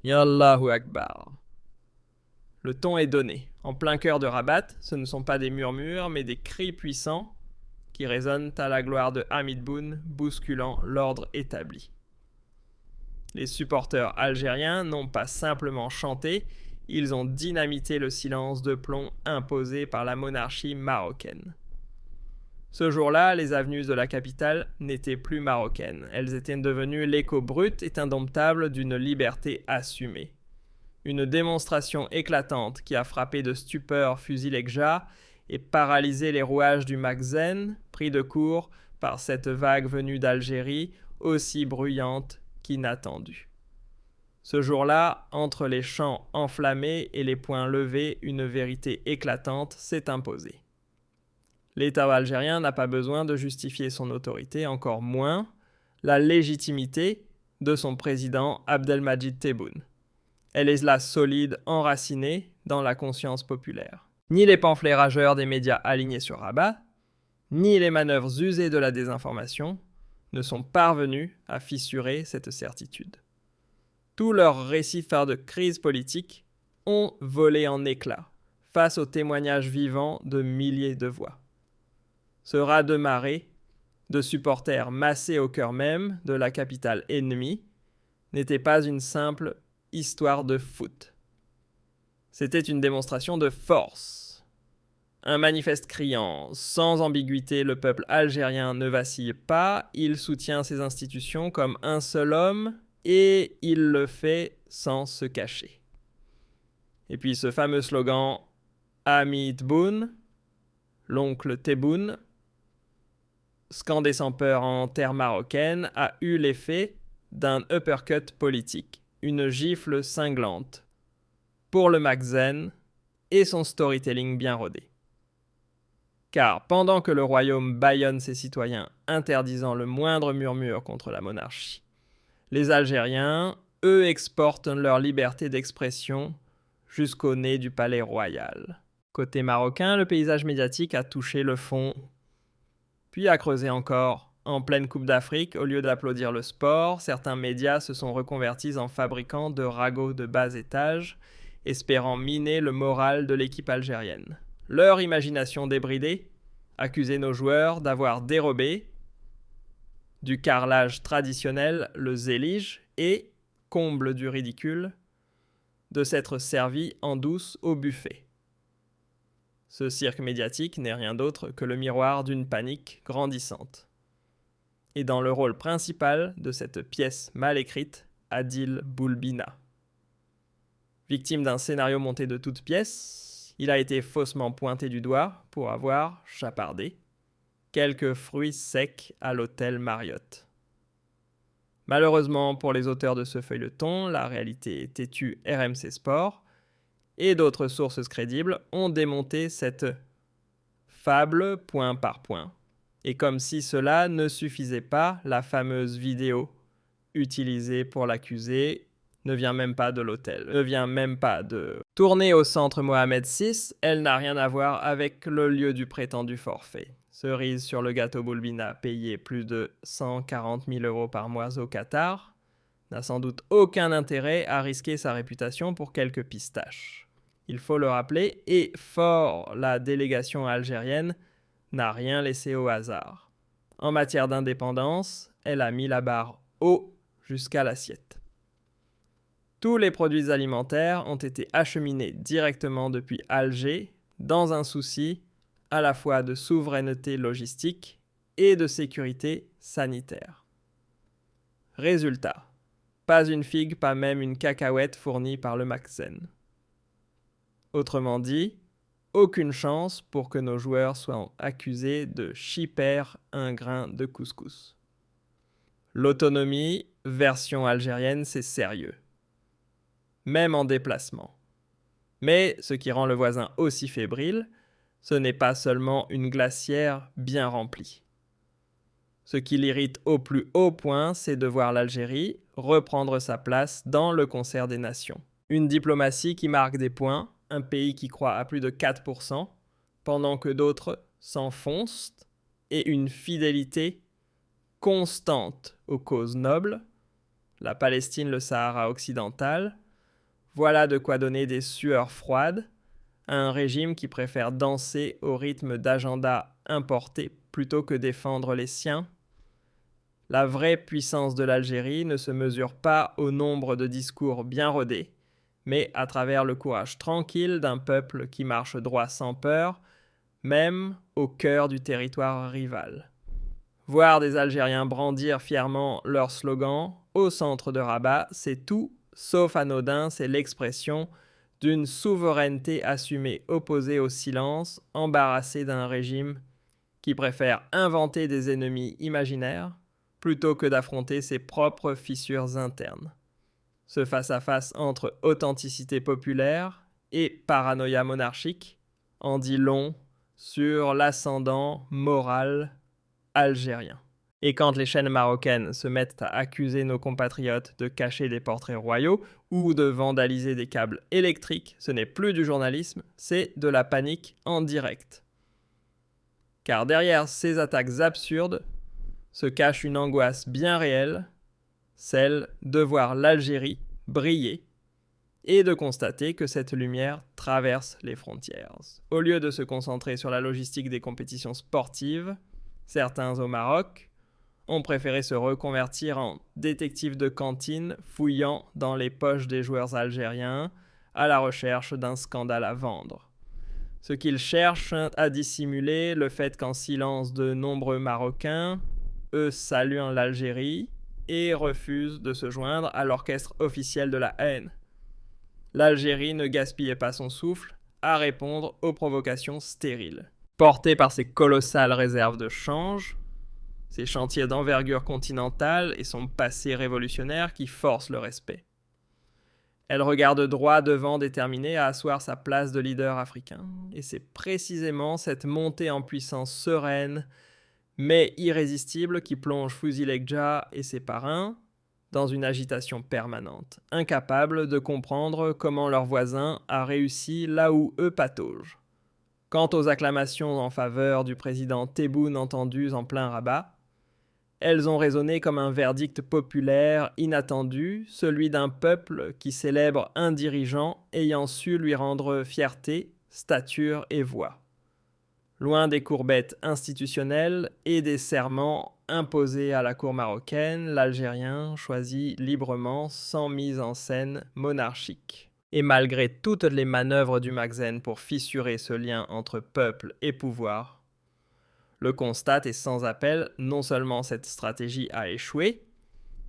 Yallahu Akbar. Le ton est donné. En plein cœur de Rabat, ce ne sont pas des murmures, mais des cris puissants qui résonnent à la gloire de Hamid Boune, bousculant l'ordre établi. Les supporters algériens n'ont pas simplement chanté, ils ont dynamité le silence de plomb imposé par la monarchie marocaine. Ce jour-là, les avenues de la capitale n'étaient plus marocaines. Elles étaient devenues l'écho brut et indomptable d'une liberté assumée. Une démonstration éclatante qui a frappé de stupeur Fusil Ekja et paralysé les rouages du Magzen, pris de court par cette vague venue d'Algérie, aussi bruyante qu'inattendue. Ce jour-là, entre les chants enflammés et les poings levés, une vérité éclatante s'est imposée. L'État algérien n'a pas besoin de justifier son autorité, encore moins la légitimité de son président Abdelmadjid Tebboune. Elle est là solide, enracinée dans la conscience populaire. Ni les pamphlets rageurs des médias alignés sur Rabat, ni les manœuvres usées de la désinformation ne sont parvenus à fissurer cette certitude. Tous leurs récits phares de crise politique ont volé en éclats face aux témoignages vivants de milliers de voix. Ce raz-de-marée de supporters massés au cœur même de la capitale ennemie n'était pas une simple histoire de foot. C'était une démonstration de force. Un manifeste criant, sans ambiguïté, le peuple algérien ne vacille pas, il soutient ses institutions comme un seul homme et il le fait sans se cacher. Et puis ce fameux slogan « Hamid Boune », l'oncle Tebboune, scandé sans peur en terre marocaine, a eu l'effet d'un uppercut politique, une gifle cinglante, pour le Magzen et son storytelling bien rodé. Car pendant que le royaume bâillonne ses citoyens interdisant le moindre murmure contre la monarchie, les Algériens, eux, exportent leur liberté d'expression jusqu'au nez du palais royal. Côté marocain, le paysage médiatique a touché le fond, puis a creusé encore. En pleine Coupe d'Afrique, au lieu d'applaudir le sport, certains médias se sont reconvertis en fabricants de ragots de bas étage, espérant miner le moral de l'équipe algérienne. Leur imagination débridée accusait nos joueurs d'avoir dérobé du carrelage traditionnel le zélige et, comble du ridicule, de s'être servi en douce au buffet. Ce cirque médiatique n'est rien d'autre que le miroir d'une panique grandissante. Et dans le rôle principal de cette pièce mal écrite, Adil Boulbina. Victime d'un scénario monté de toutes pièces, il a été faussement pointé du doigt pour avoir chapardé quelques fruits secs à l'hôtel Marriott. Malheureusement pour les auteurs de ce feuilleton, la réalité têtue RMC Sport et d'autres sources crédibles ont démonté cette fable point par point. Et comme si cela ne suffisait pas, la fameuse vidéo utilisée pour l'accuser ne vient même pas de l'hôtel, ne vient même pas de... Tournée au centre Mohamed VI, elle n'a rien à voir avec le lieu du prétendu forfait. Cerise sur le gâteau, Boulbina, payé plus de 140 000 € par mois au Qatar, n'a sans doute aucun intérêt à risquer sa réputation pour quelques pistaches. Il faut le rappeler, et fort la délégation algérienne n'a rien laissé au hasard. En matière d'indépendance, elle a mis la barre haut jusqu'à l'assiette. Tous les produits alimentaires ont été acheminés directement depuis Alger dans un souci à la fois de souveraineté logistique et de sécurité sanitaire. Résultat, pas une figue, pas même une cacahuète fournie par le Magzen. Autrement dit, aucune chance pour que nos joueurs soient accusés de chiper un grain de couscous. L'autonomie, version algérienne, c'est sérieux. Même en déplacement. Mais ce qui rend le voisin aussi fébrile, ce n'est pas seulement une glacière bien remplie. Ce qui l'irrite au plus haut point, c'est de voir l'Algérie reprendre sa place dans le concert des nations. Une diplomatie qui marque des points, un pays qui croît à plus de 4%, pendant que d'autres s'enfoncent, et une fidélité constante aux causes nobles, la Palestine, le Sahara occidental, Voilà de quoi donner des sueurs froides à un régime qui préfère danser au rythme d'agendas importés plutôt que défendre les siens. La vraie puissance de l'Algérie ne se mesure pas au nombre de discours bien rodés, mais à travers le courage tranquille d'un peuple qui marche droit sans peur, même au cœur du territoire rival. Voir des Algériens brandir fièrement leur slogan au centre de Rabat, c'est tout sauf anodin, c'est l'expression d'une souveraineté assumée opposée au silence, embarrassée d'un régime qui préfère inventer des ennemis imaginaires plutôt que d'affronter ses propres fissures internes. Ce face-à-face entre authenticité populaire et paranoïa monarchique en dit long sur l'ascendant moral algérien. Et quand les chaînes marocaines se mettent à accuser nos compatriotes de cacher des portraits royaux ou de vandaliser des câbles électriques, ce n'est plus du journalisme, c'est de la panique en direct. Car derrière ces attaques absurdes se cache une angoisse bien réelle, celle de voir l'Algérie briller et de constater que cette lumière traverse les frontières. Au lieu de se concentrer sur la logistique des compétitions sportives, certains au Maroc ont préféré se reconvertir en détectives de cantine fouillant dans les poches des joueurs algériens à la recherche d'un scandale à vendre. Ce qu'ils cherchent à dissimuler le fait qu'en silence de nombreux Marocains, eux saluent l'Algérie et refusent de se joindre à l'orchestre officiel de la haine. L'Algérie ne gaspillait pas son souffle à répondre aux provocations stériles. Portée par ses colossales réserves de change, ses chantiers d'envergure continentale et son passé révolutionnaire qui forcent le respect. Elle regarde droit devant, déterminée à asseoir sa place de leader africain. Et c'est précisément cette montée en puissance sereine, mais irrésistible, qui plonge Fouzi Lekdja et ses parrains dans une agitation permanente, incapables de comprendre comment leur voisin a réussi là où eux pataugent. Quant aux acclamations en faveur du président Tebboune entendues en plein Rabat, elles ont résonné comme un verdict populaire inattendu, celui d'un peuple qui célèbre un dirigeant ayant su lui rendre fierté, stature et voix. Loin des courbettes institutionnelles et des serments imposés à la cour marocaine, l'Algérien choisit librement sans mise en scène monarchique. Et malgré toutes les manœuvres du Makhzen pour fissurer ce lien entre peuple et pouvoir, le constat est sans appel, non seulement cette stratégie a échoué,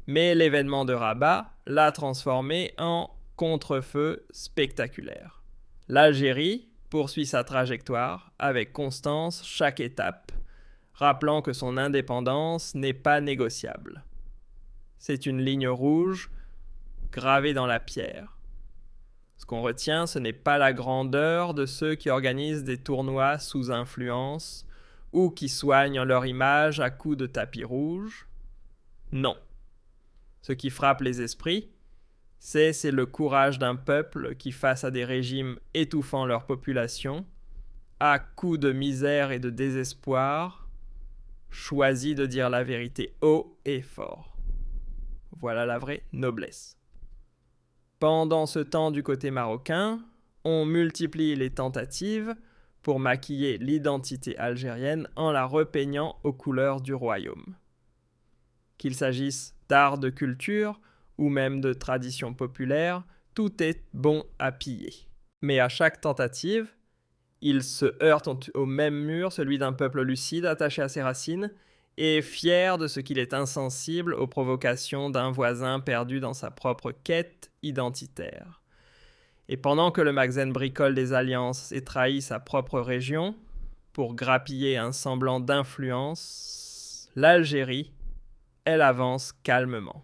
mais l'événement de Rabat l'a transformé en contre-feu spectaculaire. L'Algérie poursuit sa trajectoire avec constance chaque étape, rappelant que son indépendance n'est pas négociable. C'est une ligne rouge gravée dans la pierre. Ce qu'on retient, ce n'est pas la grandeur de ceux qui organisent des tournois sous influence ou qui soignent leur image à coups de tapis rouge. Non. Ce qui frappe les esprits, c'est le courage d'un peuple qui, face à des régimes étouffant leur population, à coups de misère et de désespoir, choisit de dire la vérité haut et fort. Voilà la vraie noblesse. Pendant ce temps du côté marocain, on multiplie les tentatives pour maquiller l'identité algérienne en la repeignant aux couleurs du royaume. Qu'il s'agisse d'art de culture ou même de tradition populaire, tout est bon à piller. Mais à chaque tentative, ils se heurtent au même mur, celui d'un peuple lucide attaché à ses racines et fier de ce qu'il est insensible aux provocations d'un voisin perdu dans sa propre quête identitaire. Et pendant que le Makhzen bricole des alliances et trahit sa propre région pour grappiller un semblant d'influence, l'Algérie, elle avance calmement.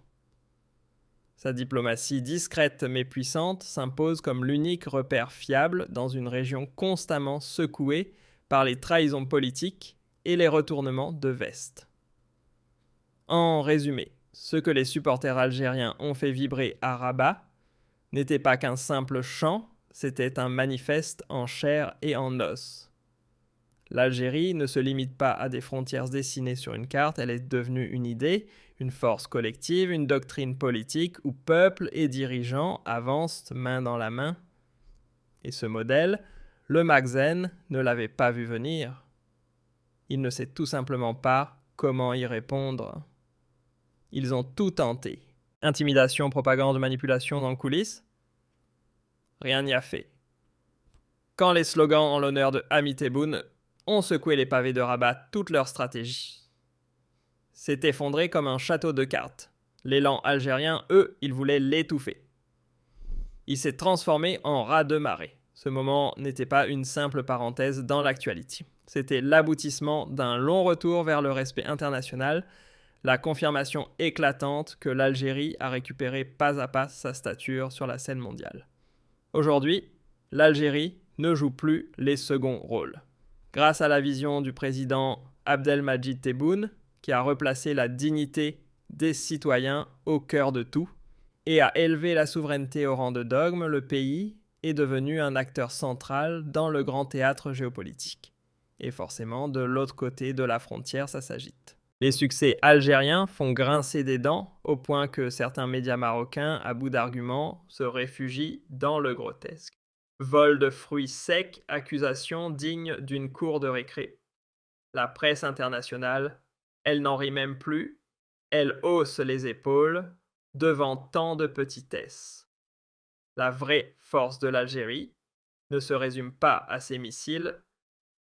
Sa diplomatie discrète mais puissante s'impose comme l'unique repère fiable dans une région constamment secouée par les trahisons politiques et les retournements de veste. En résumé, ce que les supporters algériens ont fait vibrer à Rabat n'était pas qu'un simple chant, c'était un manifeste en chair et en os. L'Algérie ne se limite pas à des frontières dessinées sur une carte, elle est devenue une idée, une force collective, une doctrine politique où peuple et dirigeants avancent main dans la main. Et ce modèle, le Magzen ne l'avait pas vu venir. Il ne sait tout simplement pas comment y répondre. Ils ont tout tenté. Intimidation, propagande, manipulation dans le coulisses? Rien n'y a fait. Quand les slogans en l'honneur de Hamid Tebboune ont secoué les pavés de Rabat toute leur stratégie s'est effondré comme un château de cartes. L'élan algérien, eux, ils voulaient l'étouffer. Il s'est transformé en raz de marée. Ce moment n'était pas une simple parenthèse dans l'actualité. C'était l'aboutissement d'un long retour vers le respect international, la confirmation éclatante que l'Algérie a récupéré pas à pas sa stature sur la scène mondiale. Aujourd'hui, l'Algérie ne joue plus les seconds rôles. Grâce à la vision du président Abdelmadjid Tebboune, qui a replacé la dignité des citoyens au cœur de tout et a élevé la souveraineté au rang de dogme, le pays est devenu un acteur central dans le grand théâtre géopolitique. Et forcément, de l'autre côté de la frontière, ça s'agite. Les succès algériens font grincer des dents, au point que certains médias marocains, à bout d'arguments, se réfugient dans le grotesque. Vol de fruits secs, accusations dignes d'une cour de récré. La presse internationale, elle n'en rit même plus, elle hausse les épaules devant tant de petitesses. La vraie force de l'Algérie ne se résume pas à ses missiles,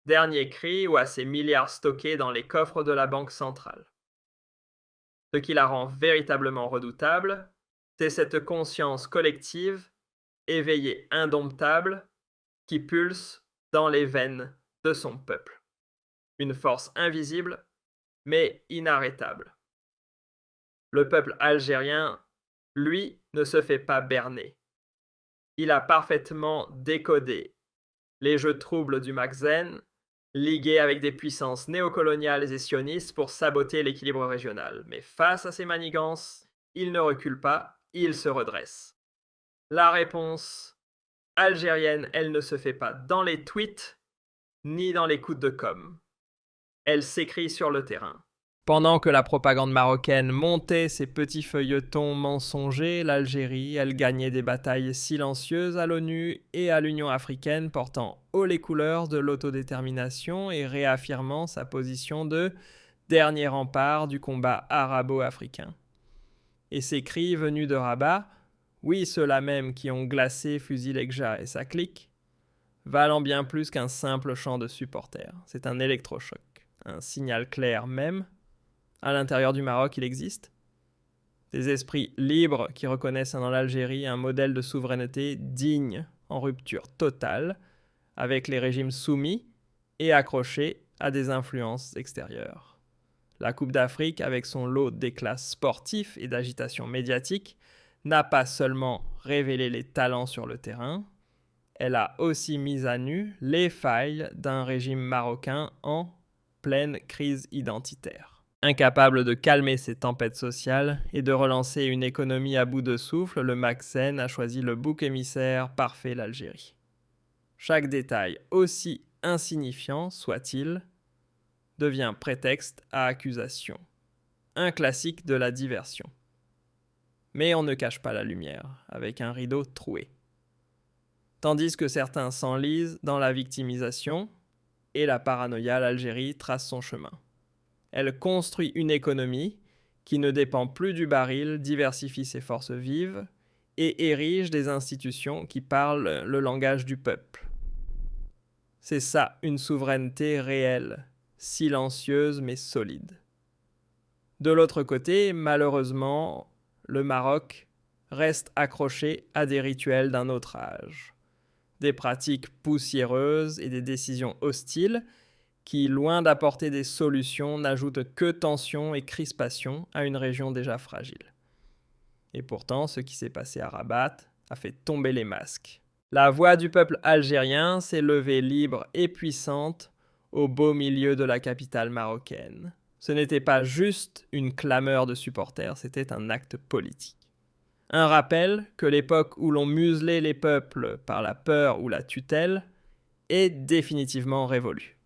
dernier cri, ou à ses milliards stockés dans les coffres de la Banque centrale. Ce qui la rend véritablement redoutable, c'est cette conscience collective, éveillée, indomptable, qui pulse dans les veines de son peuple. Une force invisible, mais inarrêtable. Le peuple algérien, lui, ne se fait pas berner. Il a parfaitement décodé les jeux troubles du Magzen, ligués avec des puissances néocoloniales et sionistes pour saboter l'équilibre régional. Mais face à ces manigances, il ne recule pas, il se redresse. La réponse algérienne, elle ne se fait pas dans les tweets, ni dans les coups de com'. Elle s'écrit sur le terrain. Pendant que la propagande marocaine montait ses petits feuilletons mensongers, l'Algérie, elle gagnait des batailles silencieuses à l'ONU et à l'Union africaine, portant haut les couleurs de l'autodétermination et réaffirmant sa position de dernier rempart du combat arabo-africain. Et ces cris venus de Rabat, oui, ceux-là même qui ont glacé Fusil Ekja et sa clique, valent bien plus qu'un simple chant de supporters. C'est un électrochoc, un signal clair même. À l'intérieur du Maroc, il existe des esprits libres qui reconnaissent dans l'Algérie un modèle de souveraineté digne, en rupture totale, avec les régimes soumis et accrochés à des influences extérieures. La Coupe d'Afrique, avec son lot d'éclats sportifs et d'agitation médiatique, n'a pas seulement révélé les talents sur le terrain, elle a aussi mis à nu les failles d'un régime marocain en pleine crise identitaire. Incapable de calmer ses tempêtes sociales et de relancer une économie à bout de souffle, le Magzen a choisi le bouc émissaire parfait, l'Algérie. Chaque détail, aussi insignifiant soit-il, devient prétexte à accusation. Un classique de la diversion. Mais on ne cache pas la lumière, avec un rideau troué. Tandis que certains s'enlisent dans la victimisation et la paranoïa, l'Algérie trace son chemin. Elle construit une économie qui ne dépend plus du baril, diversifie ses forces vives et érige des institutions qui parlent le langage du peuple. C'est ça, une souveraineté réelle, silencieuse mais solide. De l'autre côté, malheureusement, le Maroc reste accroché à des rituels d'un autre âge. Des pratiques poussiéreuses et des décisions hostiles qui, loin d'apporter des solutions, n'ajoutent que tension et crispation à une région déjà fragile. Et pourtant, ce qui s'est passé à Rabat a fait tomber les masques. La voix du peuple algérien s'est levée libre et puissante au beau milieu de la capitale marocaine. Ce n'était pas juste une clameur de supporters, c'était un acte politique. Un rappel que l'époque où l'on muselait les peuples par la peur ou la tutelle est définitivement révolue.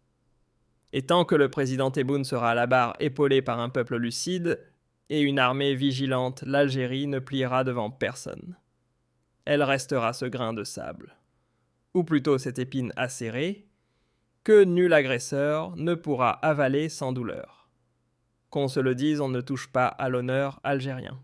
Et tant que le président Tebboune sera à la barre épaulé par un peuple lucide et une armée vigilante, l'Algérie ne pliera devant personne. Elle restera ce grain de sable, ou plutôt cette épine acérée, que nul agresseur ne pourra avaler sans douleur. Qu'on se le dise, on ne touche pas à l'honneur algérien.